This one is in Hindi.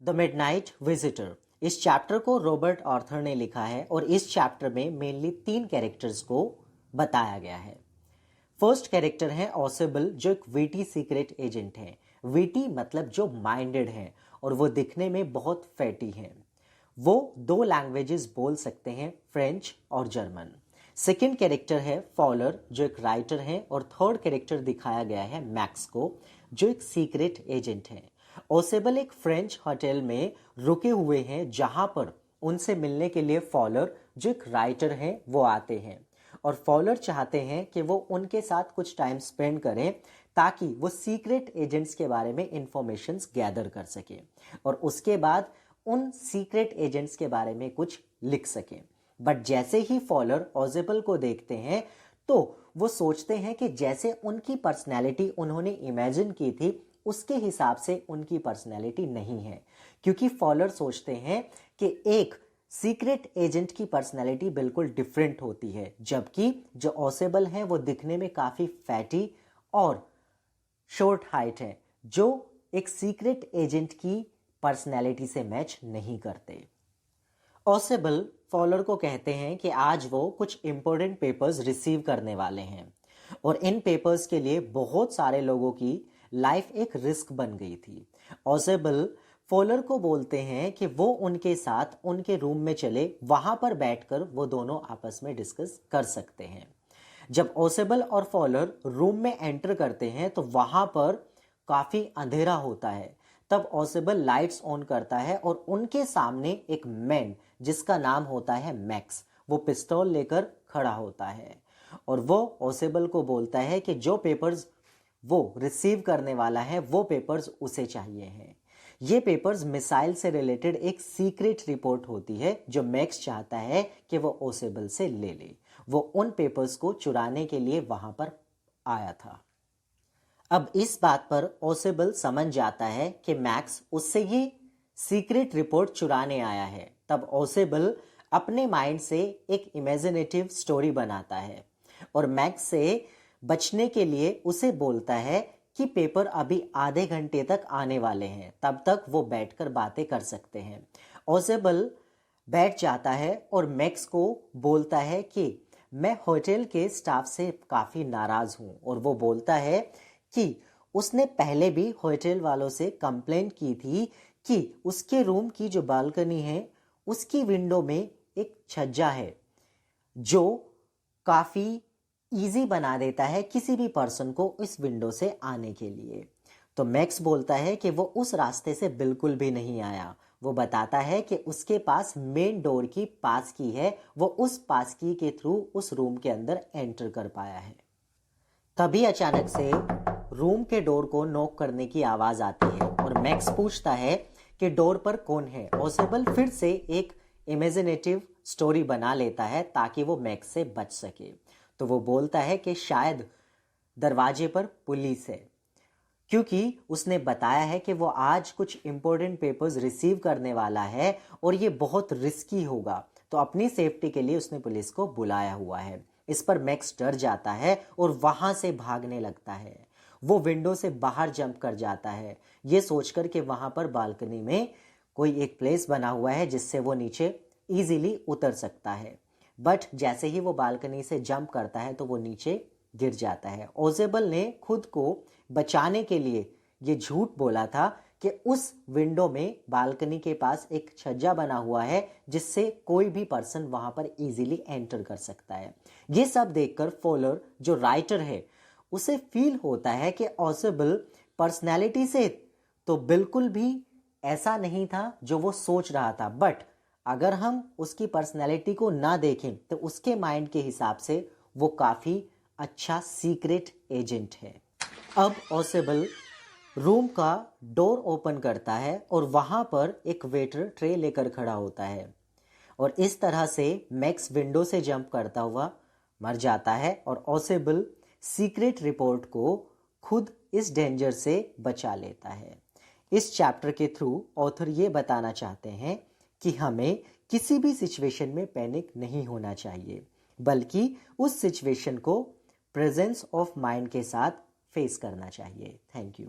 The midnight visitor. इस चैप्टर को रॉबर्ट आर्थर ने लिखा है और इस चैप्टर में मेनली 3 कैरेक्टर्स को बताया गया है। फर्स्ट कैरेक्टर है ऑसेबल, जो एक वीटी सीक्रेट एजेंट है। वीटी मतलब जो माइंडेड है और वो दिखने में बहुत फैटी है। वो 2 लैंग्वेजेस बोल सकते हैं, फ्रेंच और जर्मन। सेकेंड कैरेक्टर है फॉलर, जो एक राइटर है। और थर्ड कैरेक्टर दिखाया गया है मैक्स को, जो एक सीक्रेट एजेंट है। ओसेबल एक फ्रेंच होटल में रुके हुए हैं, जहां पर उनसे मिलने के लिए फॉलर, जो एक राइटर है, वो आते हैं। और फॉलर चाहते हैं कि वो उनके साथ कुछ टाइम स्पेंड करें ताकि वो सीक्रेट एजेंट्स के बारे में इंफॉर्मेशंस गैदर कर सके और उसके बाद उन सीक्रेट एजेंट्स के बारे में कुछ लिख सके। बट जैसे ही फॉलर ओसेबल को देखते हैं तो वो सोचते हैं कि जैसे उनकी पर्सनैलिटी उन्होंने इमेजिन की थी उसके हिसाब से उनकी पर्सनैलिटी नहीं है, क्योंकि फॉलर सोचते हैं कि एक सीक्रेट एजेंट की पर्सनैलिटी बिल्कुल डिफरेंट होती है, जबकि जो ओसेबल हैं वो दिखने में काफी फैटी और शॉर्ट हाइट है, जो एक सीक्रेट एजेंट की पर्सनैलिटी से मैच नहीं करते। ओसेबल फॉलर को कहते हैं कि आज वो कुछ इंपॉर्टेंट पेपर्स रिसीव करने वाले हैं और इन पेपर्स के लिए बहुत सारे लोगों की लाइफ एक रिस्क बन गई थी। ओसेबल फॉलर को बोलते हैं कि वो उनके साथ उनके रूम में चले, वहां पर बैठकर वो दोनों आपस में डिस्कस कर सकते हैं। जब ओसेबल और फॉलर रूम में एंटर करते हैं तो वहां पर काफी अंधेरा होता है। तब ओसेबल लाइट्स ऑन करता है और उनके सामने एक मैन, जिसका नाम होता है मैक्स, वो पिस्तौल लेकर खड़ा होता है और वो ओसेबल को बोलता है कि जो पेपर्स वो रिसीव करने वाला है वो पेपर्स उसे चाहिए हैं। ये पेपर्स मिसाइल से रिलेटेड एक सीक्रेट रिपोर्ट होती है जो मैक्स चाहता है कि वो ओसेबल से ले ले। वो उन पेपर्स को चुराने के लिए वहां पर आया था। अब इस बात पर ओसेबल समझ जाता है कि मैक्स उससे ये सीक्रेट रिपोर्ट चुराने आया है। तब ओसेबल अपने माइंड से एक इमेजिनेटिव स्टोरी बनाता है और मैक्स से बचने के लिए उसे बोलता है कि पेपर अभी आधे घंटे तक आने वाले हैं, तब तक वो बैठकर बातें कर सकते हैं। ओसेबल बैठ जाता है और मैक्स को बोलता है कि मैं होटल के स्टाफ से काफी नाराज हूं और वो बोलता है कि उसने पहले भी होटल वालों से कंप्लेंट की थी कि उसके रूम की जो बालकनी है उसकी विंडो में एक छज्जा है जो काफी इजी बना देता है किसी भी पर्सन को इस विंडो से आने के लिए। तो मैक्स बोलता है कि वो उस रास्ते से बिल्कुल भी नहीं आया। वो बताता है कि उसके पास मेन डोर की पास की है, वो उस पास की के थ्रू उस रूम के अंदर एंटर कर पाया है। तभी अचानक से रूम के डोर को नॉक करने की आवाज आती है और मैक्स पूछता है कि डोर पर कौन है। ओसेबल फिर से एक इमेजिनेटिव स्टोरी बना लेता है ताकि वो मैक्स से बच सके। तो वो बोलता है कि शायद दरवाजे पर पुलिस है, क्योंकि उसने बताया है कि वो आज कुछ इंपॉर्टेंट पेपर्स रिसीव करने वाला है और ये बहुत रिस्की होगा, तो अपनी सेफ्टी के लिए उसने पुलिस को बुलाया हुआ है। इस पर मैक्स डर जाता है और वहां से भागने लगता है। वो विंडो से बाहर जंप कर जाता है, ये सोचकर कि वहां पर बालकनी में कोई एक प्लेस बना हुआ है जिससे वो नीचे इजीली उतर सकता है। बट जैसे ही वो बालकनी से जंप करता है तो वो नीचे गिर जाता है। ओसेबल ने खुद को बचाने के लिए ये झूठ बोला था कि उस विंडो में बालकनी के पास एक छज्जा बना हुआ है जिससे कोई भी पर्सन वहां पर इजीली एंटर कर सकता है। ये सब देखकर फॉलर, जो राइटर है, उसे फील होता है कि ओसेबल पर्सनैलिटी से तो बिल्कुल भी ऐसा नहीं था जो वो सोच रहा था, बट अगर हम उसकी पर्सनैलिटी को ना देखें तो उसके माइंड के हिसाब से वो काफी अच्छा सीक्रेट एजेंट है। अब ओसेबल रूम का डोर ओपन करता है और वहां पर एक वेटर ट्रे लेकर खड़ा होता है और इस तरह से मैक्स विंडो से जंप करता हुआ मर जाता है और ओसेबल सीक्रेट रिपोर्ट को खुद इस डेंजर से बचा लेता है। इस चैप्टर के थ्रू ऑथर ये बताना चाहते हैं कि हमें किसी भी सिचुएशन में पैनिक नहीं होना चाहिए, बल्कि उस सिचुएशन को प्रेजेंस ऑफ माइंड के साथ फेस करना चाहिए। Thank you.